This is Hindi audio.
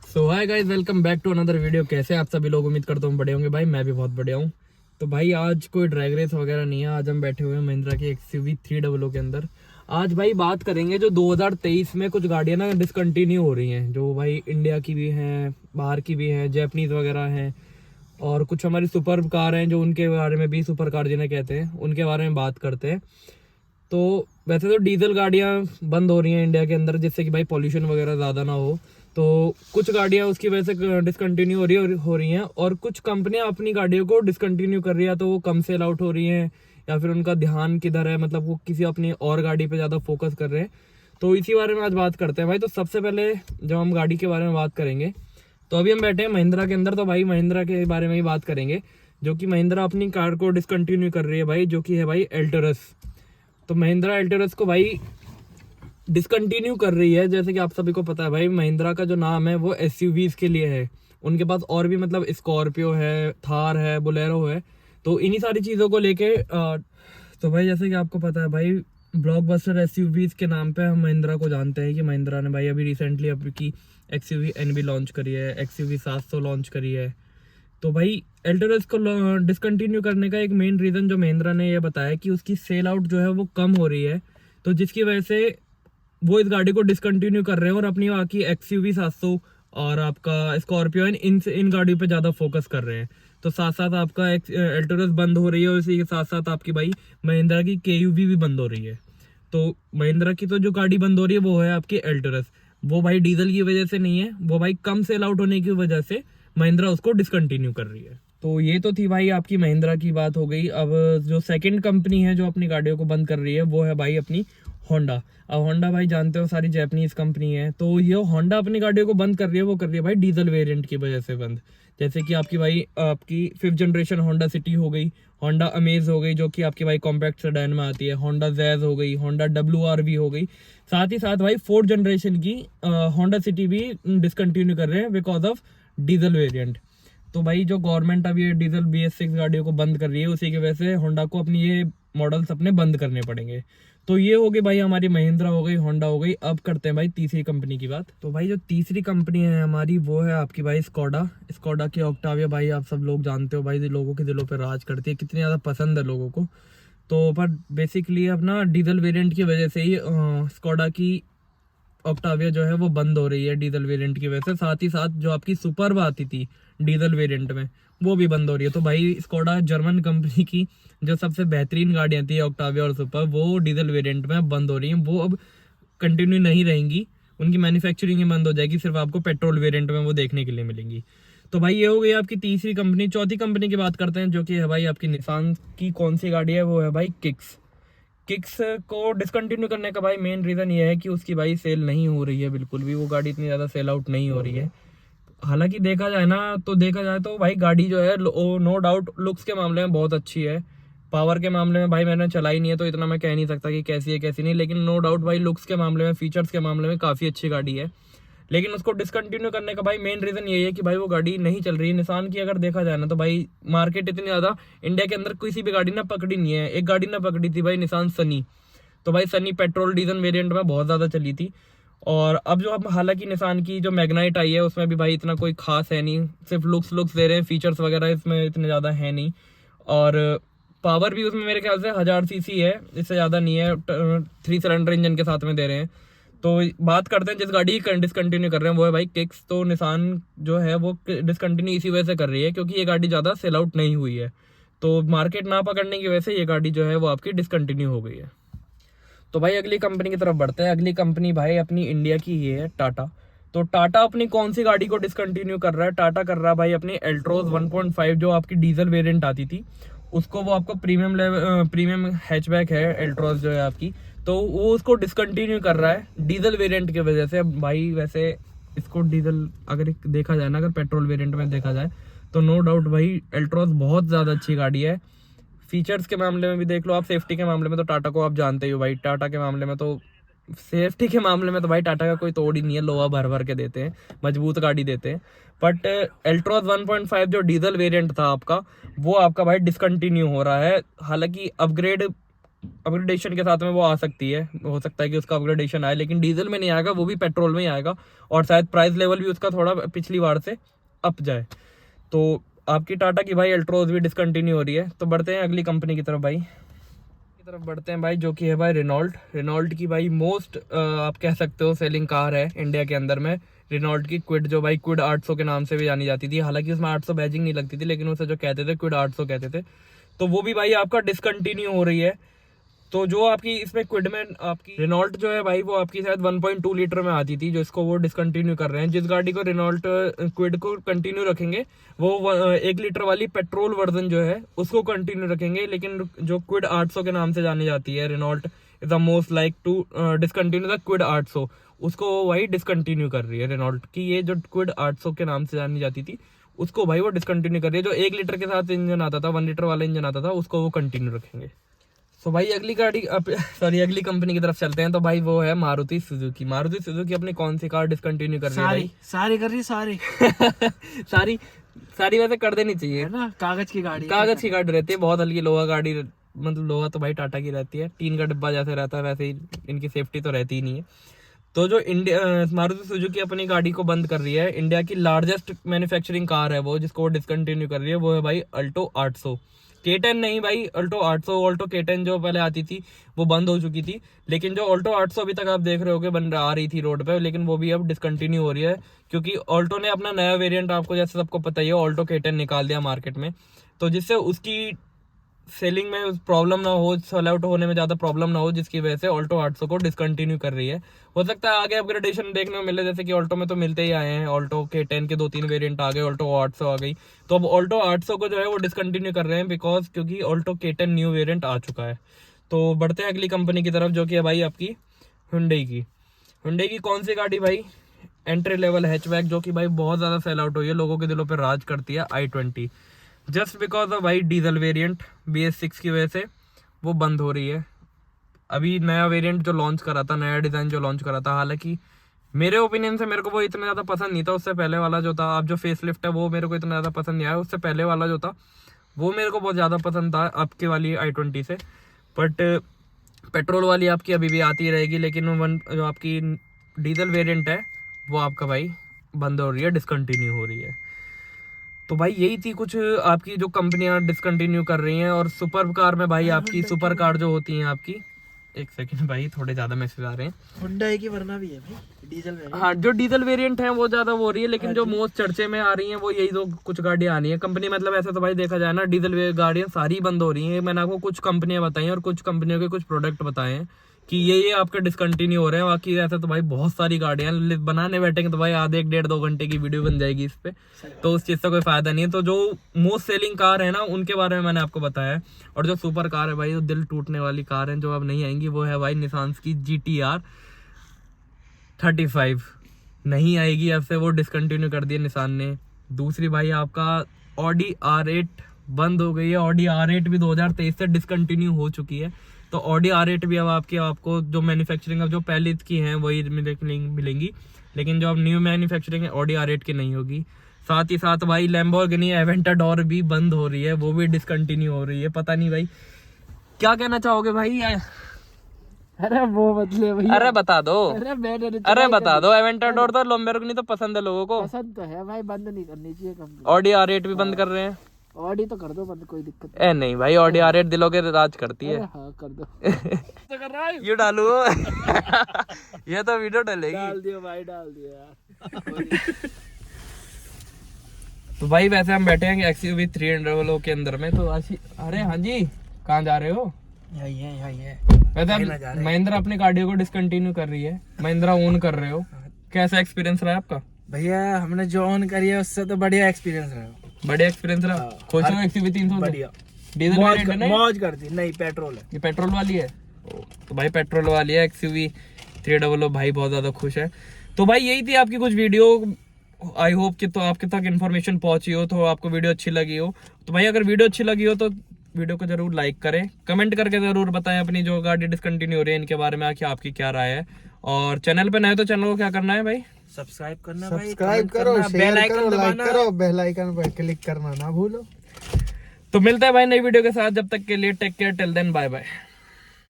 So hi guys, welcome back to another video. कैसे आप सभी लोग? उम्मीद करता हूँ बड़े होंगे भाई। मैं भी बहुत बढ़िया हूँ। तो भाई आज कोई ड्रैग रेस वगैरह नहीं है। आज हम बैठे हुए हैं महिंद्रा की XUV 300 के अंदर। आज भाई बात करेंगे जो 2023 में कुछ गाड़ियाँ ना डिसकंटिन्यू हो रही हैं, जो भाई इंडिया की भी हैं, बाहर की भी हैं, जैपनीज वगैरह हैं, और कुछ हमारी सुपर कार हैं जो उनके बारे में भी, सुपर कार जिन्हें कहते हैं, उनके बारे में बात करते हैं। तो वैसे तो डीजल गाड़ियाँ बंद हो रही हैं इंडिया के अंदर, जिससे कि भाई पॉल्यूशन वगैरह ज़्यादा ना हो। तो कुछ गाड़ियाँ उसकी वजह से डिसकंटिन्यू हो रही हैं, और कुछ कंपनियां अपनी गाड़ियों को डिसकंटिन्यू कर रही है, तो वो कम सेल आउट हो रही हैं, या फिर उनका ध्यान किधर है, मतलब वो किसी अपनी और गाड़ी पे ज़्यादा फोकस कर रहे हैं। तो इसी बारे में आज बात करते हैं भाई। तो सबसे पहले जब हम गाड़ी के बारे में बात करेंगे, तो अभी हम बैठे हैं महिंद्रा के अंदर। तो भाई महिंद्रा के बारे में ही बात करेंगे, जो कि महिंद्रा अपनी कार को डिसकंटिन्यू कर रही है भाई, जो कि है भाई एल्टोरस। तो महिंद्रा एल्टोरस को भाई डिसकंटिन्यू कर रही है। जैसे कि आप सभी को पता है भाई, महिंद्रा का जो नाम है वो SUVs के लिए है। उनके पास और भी मतलब स्कॉर्पियो है, थार है, बोलेरो है। तो इन्हीं सारी चीज़ों को लेके तो भाई जैसे कि आपको पता है भाई, ब्लॉकबस्टर SUVs के नाम पे हम महिंद्रा को जानते हैं कि महिंद्रा ने भाई अभी रिसेंटली अपनी XUV NB लॉन्च करी है, XUV 700 लॉन्च करी है। तो भाई एल्टोरस को डिसकंटिन्यू करने का एक मेन रीज़न जो महिंद्रा ने ये बताया कि उसकी सेल आउट जो है वो कम हो रही है। तो जिसकी वजह से वो इस गाड़ी को डिसकंटिन्यू कर रहे हैं और अपनी बाकी XUV 700 और आपका स्कॉर्पियो इन गाड़ियों पे ज़्यादा फोकस कर रहे हैं। तो साथ साथ आपका एल्टोरस बंद हो रही है, और इसी के साथ साथ आपकी भाई महिंद्रा की KUV भी बंद हो रही है। तो महिंद्रा की तो जो गाड़ी बंद हो रही है वो है आपकी एल्टोरस। वो भाई डीजल की वजह से नहीं है, वो भाई कम सेल आउट होने की वजह से महिंद्रा उसको डिसकंटिन्यू कर रही है। तो ये तो थी भाई आपकी महिंद्रा की बात हो गई। अब जो सेकंड कंपनी है जो अपनी गाड़ियों को बंद कर रही है, वो है भाई अपनी होंडा। अब होंडा भाई जानते हो सारी जापानीज कंपनी है। तो ये होंडा अपनी गाड़ियों को बंद कर रही है, वो कर रही है भाई डीजल वेरिएंट की वजह से बंद। जैसे कि आपकी भाई आपकी 5th जनरेशन होंडा सिटी हो गई, होंडा अमेज हो गई जो कि आपकी भाई कॉम्पैक्ट सेडान में आती है, होंडा जैज हो गई, होंडा WRV हो गई। साथ ही साथ भाई 4th जनरेशन की होंडा सिटी भी डिसकंटिन्यू कर रहे हैं बिकॉज ऑफ डीजल वेरिएंट। तो भाई जो गवर्नमेंट अभी ये डीजल BS6 गाड़ियों को बंद कर रही है, उसी की वजह से होंडा को अपनी ये मॉडल्स अपने बंद करने पड़ेंगे। तो ये हो गई भाई हमारी महिंद्रा हो गई, होंडा हो गई। अब करते हैं भाई तीसरी कंपनी की बात। तो भाई जो तीसरी कंपनी है हमारी, वो है आपकी भाई स्कोडा। स्कोडा की ऑक्टाविया भाई आप सब लोग जानते हो भाई, लोगों के दिलों पे राज करती है, कितनी ज़्यादा पसंद है लोगों को। तो पर बेसिकली अपना डीजल वेरिएंट की वजह से ही स्कोडा की ऑक्टाविया जो है वो बंद हो रही है डीजल वेरिएंट की वजह से। साथ ही साथ जो आपकी सुपर आती थी डीजल वेरिएंट में, वो भी बंद हो रही है। तो भाई स्कोडा जर्मन कंपनी की जो सबसे बेहतरीन गाड़ियाँ थी ऑक्टाविया और सुपर, वो डीजल वेरिएंट में अब बंद हो रही हैं। वो अब कंटिन्यू नहीं रहेंगी, उनकी मैन्युफैक्चरिंग ही बंद हो जाएगी, सिर्फ आपको पेट्रोल वेरिएंट में वो देखने के लिए मिलेंगी। तो भाई ये हो गई आपकी तीसरी कंपनी। चौथी कंपनी की बात करते हैं, जो कि है भाई आपकी निसान की कौन सी गाड़ी है, वो है भाई किक्स। किक्स को डिसकंटिन्यू करने का भाई मेन रीज़न ये है कि उसकी भाई सेल नहीं हो रही है, बिल्कुल भी वो गाड़ी इतनी ज़्यादा सेल आउट नहीं हो रही है। हालांकि देखा जाए ना, तो देखा जाए तो भाई गाड़ी जो है नो डाउट लुक्स के मामले में बहुत अच्छी है। पावर के मामले में भाई मैंने चलाई नहीं है, तो इतना मैं कह नहीं सकता कि कैसी है कैसी नहीं, लेकिन नो डाउट भाई लुक्स के मामले में, फीचर्स के मामले में काफ़ी अच्छी गाड़ी है। लेकिन उसको डिसकंटिन्यू करने का भाई मेन रीज़न यही है कि भाई वो गाड़ी नहीं चल रही है। निसान की अगर देखा जाए ना, तो भाई मार्केट इतनी ज़्यादा इंडिया के अंदर किसी भी गाड़ी ना पकड़ी नहीं है। एक गाड़ी ना पकड़ी थी भाई, निसान सनी। तो भाई सनी पेट्रोल डीजल वेरिएंट में बहुत ज़्यादा चली थी। और अब जो अब हालांकि निसान की जो मैग्नाइट आई है, उसमें भी भाई इतना कोई खास है नहीं, सिर्फ लुक्स दे रहे हैं, फीचर्स वगैरह इसमें इतने ज़्यादा है नहीं। और पावर भी उसमें मेरे ख्याल से 1000 cc है, इससे ज़्यादा नहीं है। 3 सिलेंडर इंजन के साथ में दे रहे हैं। तो बात करते हैं जिस गाड़ी की डिसकंटिन्यू कर रहे हैं, वो है भाई किक्स। तो निसान जो है वो डिसकंटिन्यू इसी वजह से कर रही है क्योंकि ये गाड़ी ज़्यादा सेल आउट नहीं हुई है। तो मार्केट ना पकड़ने की वजह से ये गाड़ी जो है वो आपकी डिसकंटिन्यू हो गई है। तो भाई अगली कंपनी की तरफ बढ़ते हैं। अगली कंपनी भाई अपनी इंडिया की ही है, टाटा। तो टाटा अपनी कौन सी गाड़ी को डिसकंटिन्यू कर रहा है? टाटा कर रहा है भाई अपनी एल्ट्रोज 1.5, जो आपकी डीजल वेरिएंट आती थी, उसको वो आपको प्रीमियम लेवल प्रीमियम हैचबैक है एल्ट्रोज जो है आपकी, तो वो उसको डिसकंटिन्यू कर रहा है डीजल वेरिएंट की वजह से। भाई वैसे इसको डीजल अगर देखा जाए ना, अगर पेट्रोल वेरिएंट में देखा जाए, तो नो डाउट भाई एल्ट्रोज बहुत ज़्यादा अच्छी गाड़ी है। फीचर्स के मामले में भी देख लो आप, सेफ्टी के मामले में तो टाटा को आप जानते ही हो भाई। टाटा के मामले में तो सेफ्टी के मामले में तो भाई टाटा का कोई तोड़ ही नहीं है, लोहा भर भर के देते हैं, मजबूत गाड़ी देते हैं। बट एल्ट्रोज 1.5 जो डीजल वेरिएंट था आपका, वो आपका भाई डिसकंटिन्यू हो रहा है। हालांकि अपग्रेड अपग्रेडेशन के साथ में वो आ सकती है, हो सकता है कि उसका अपग्रेडेशन आए, लेकिन डीजल में नहीं आएगा, वो भी पेट्रोल में ही आएगा, और शायद प्राइस लेवल भी उसका थोड़ा पिछली बार से अप जाए। तो आपकी टाटा की भाई अल्ट्रोज भी डिसकंटिन्यू हो रही है। तो बढ़ते हैं अगली कंपनी की तरफ बढ़ते हैं भाई, जो कि है भाई रेनॉल्ट की भाई मोस्ट आप कह सकते हो सेलिंग कार है इंडिया के अंदर में। रेनॉल्ट की क्विड, जो भाई क्विड 800 के नाम से भी जानी जाती थी, हालांकि उसमें 800 बैजिंग नहीं लगती थी, लेकिन उसे जो कहते थे क्विड 800 कहते थे। तो वो भी भाई आपका डिसकंटिन्यू हो रही है। तो जो आपकी इसमें क्विड में आपकी रेनॉल्ट जो है भाई, वो आपकी शायद 1.2 लीटर में आती थी, जो इसको वो डिसकंटिन्यू कर रहे हैं। जिस गाड़ी को रेनॉल्ट क्विड को कंटिन्यू रखेंगे, वो 1 लीटर वाली पेट्रोल वर्जन जो है उसको कंटिन्यू रखेंगे, लेकिन जो क्विड 800 के नाम से जानी जाती है, Renault is the most like to discontinue the Kwid 800, उसको वही डिसकंटिन्यू कर रही है रेनॉल्ट की। ये जो क्विड 800 के नाम से जानी जाती थी, उसको भाई वो डिसकंटिन्यू कर रही है। जो 1 लीटर के साथ इंजन आता था, 1 लीटर वाला इंजन आता था, उसको वो कंटिन्यू रखेंगे। तो भाई अगली अगली कंपनी की तरफ चलते हैं। तो भाई वो है मारुति सुजुकी अपनी कौन सी कार डिसकंटिन्यू कर रही है भाई? सारी कर रही सारी सारी वैसे कर देनी चाहिए है ना। कागज की गाड़ी रहती है, बहुत हल्की लोहा गाड़ी, मतलब लोहा तो भाई टाटा की रहती है, टीन का डिब्बा जैसे रहता है वैसे ही इनकी सेफ्टी तो रहती ही नहीं है। तो जो मारुति सुजुकी अपनी गाड़ी को बंद कर रही है, इंडिया की लार्जेस्ट मैन्युफैक्चरिंग कार है वो, जिसको वो डिसकंटिन्यू कर रही है, वो है भाई अल्टो 800। K10 नहीं भाई, अल्टो 800। अल्टो K10 जो पहले आती थी वो बंद हो चुकी थी, लेकिन जो अल्टो 800 अभी तक आप देख रहे होगे बन आ रही थी रोड पे, लेकिन वो भी अब डिसकंटिन्यू हो रही है, क्योंकि अल्टो ने अपना नया वेरिएंट, आपको जैसे सबको पता ही है, अल्टो K10 निकाल दिया मार्केट में। तो जिससे उसकी सेलिंग में प्रॉब्लम ना हो, सेल आउट होने में ज़्यादा प्रॉब्लम ना हो, जिसकी वजह से अल्टो 800 को डिसकंटिन्यू कर रही है। हो सकता है आगे अपग्रेडेशन देखने को मिले, जैसे कि अल्टो में तो मिलते ही आए हैं, अल्टो K10 के 2-3 वेरिएंट आ गए, अल्टो 800 आ गई। तो अब अल्टो 800 को जो है वो डिसकंटिन्यू कर रहे हैं, बिकॉज क्योंकि अल्टो K10 न्यू वेरिएंट आ चुका है। तो बढ़ते हैं अगली कंपनी की तरफ, जो कि है भाई आपकी हुंडई की कौन सी गाड़ी भाई? एंट्री लेवल हैचबैक, जो कि भाई बहुत ज़्यादा सेल आउट हुई है, लोगों के दिलों पर राज करती है, i20। जस्ट बिकॉज ऑफ भाई डीजल वेरिएंट BS6 की वजह से वो बंद हो रही है। अभी नया वेरिएंट जो लॉन्च करा था, नया डिज़ाइन जो लॉन्च करा था, हालांकि मेरे ओपिनियन से मेरे को वो इतना ज़्यादा पसंद नहीं था। उससे पहले वाला जो था, अब जो फेस लिफ्ट है, वो मेरे को इतना ज़्यादा पसंद नहीं आया। उससे पहले वाला जो था वो मेरे को बहुत ज़्यादा पसंद था आपके वाली i20 से। बट पेट्रोल वाली आपकी अभी भी आती रहेगी, लेकिन जो आपकी डीजल वेरिएंट है वो आपका भाई बंद हो रही है, डिसकंटिन्यू हो रही है। तो भाई यही थी कुछ आपकी जो कंपनियां डिसकंटिन्यू कर रही हैं। और सुपर कार में भाई आपकी सुपर कार जो होती हैं आपकी, एक सेकंड भाई, थोड़े ज्यादा मैसेज आ रहे हैं। हुंडई की वरना भी है भाई डीजल वेरिएंट। हाँ, जो डीजल वेरिएंट है वो ज्यादा हो रही है, लेकिन जो मोस्ट चर्चे में आ रही है वो यही दो कुछ गाड़ियां आनी है कंपनी। मतलब ऐसा तो भाई देखा जाए ना, डीजल गाड़ियां सारी बंद हो रही हैं। मैंने आपको कुछ कंपनियां बताई और कुछ कंपनियों के कुछ प्रोडक्ट बताए हैं कि ये आपके डिसकंटिन्यू हो रहे हैं। बाकी ऐसा तो भाई बहुत सारी गाड़ियां बनाने बैठेंगे तो भाई आधे 1-1.5-2 घंटे की वीडियो बन जाएगी इस पे, तो उस चीज़ से कोई फायदा नहीं है। तो जो मोस्ट सेलिंग कार है ना, उनके बारे में मैंने आपको बताया है। और जो सुपर कार है भाई, वो दिल टूटने वाली कार है जो अब नहीं आएंगी, वो है भाई निसान की GT-R 35 नहीं आएगी अब से, वो डिसकंटिन्यू कर दिया निसान ने। दूसरी भाई आपका ऑडी R8 बंद हो गई है। ऑडी R8 भी 2023 से डिसकंटिन्यू हो चुकी है। तो ऑडी R8 भी अब आपको जो मैन्युफैक्चरिंग अब जो पहले की हैं वही मिलेंगी, लेकिन जो अब न्यू मैन्युफैक्चरिंग है ऑडी R8 की नहीं होगी। साथ ही साथ भाई लैम्बोर्गिनी एवेंटाडोर भी बंद हो रही है, वो भी डिसकंटिन्यू हो रही है। पता नहीं भाई क्या कहना चाहोगे भाई? अरे वो बदले भैया, अरे बता दो, अरे बता दो। एवेंटाडोर तो लैम्बोर्गिनी तो पसंद है लोगों को, पसंद तो है भाई, बंद नहीं करनी चाहिए कंपनी। ऑडी R8 भी बंद कर रहे हैं। ऑडी तो कर दो बंद, कोई दिक्कत ए नहीं भाई, ऑडी R8 दिलों के राज करती है। हाँ कर दो। ये डालू ये तो वीडियो डलेगी। डाल दियो भाई, डाल दियो यार। तो भाई वैसे हम बैठे हैं XUV 300 के अंदर में। तो अरे हाँ जी, कहाँ जा रहे हो? यही है। वैसे महिंद्रा अपनी गाड़ियों को डिसकंटिन्यू कर रही है, महिंद्रा ओन कर रहे हो, कैसा एक्सपीरियंस रहा आपका? भैया हमने जो ऑन करी है उससे तो बढ़िया एक्सपीरियंस रहा। बढ़िया एक्सपीरियंस रहा। खुश हो XUV 300? बढ़िया, डीजल वेरिएंट है ना? मौज करती। नहीं पेट्रोल है, ये पेट्रोल वाली है। तो भाई पेट्रोल वाली है XUV 300, भाई बहुत ज्यादा खुश है। तो भाई यही थी आपकी कुछ वीडियो। आई होप कि तो आपके तक इन्फॉर्मेशन पहुंची हो, तो आपको वीडियो अच्छी लगी हो। तो भाई अगर वीडियो अच्छी लगी हो तो वीडियो को जरूर लाइक करें, कमेंट करके जरूर बताएं अपनी जो गाड़ी डिसकंटिन्यू हो रही है इनके बारे में आखिर आपकी क्या राय है। और चैनल पे नए तो चैनल को क्या करना है भाई? सब्सक्राइब करना, सब्सक्राइब करो, शेयर करो, लाइक करो, बेल आइकन पर क्लिक करना ना भूलो। तो मिलता है भाई नई वीडियो के साथ, जब तक के लिए take care, till then bye bye.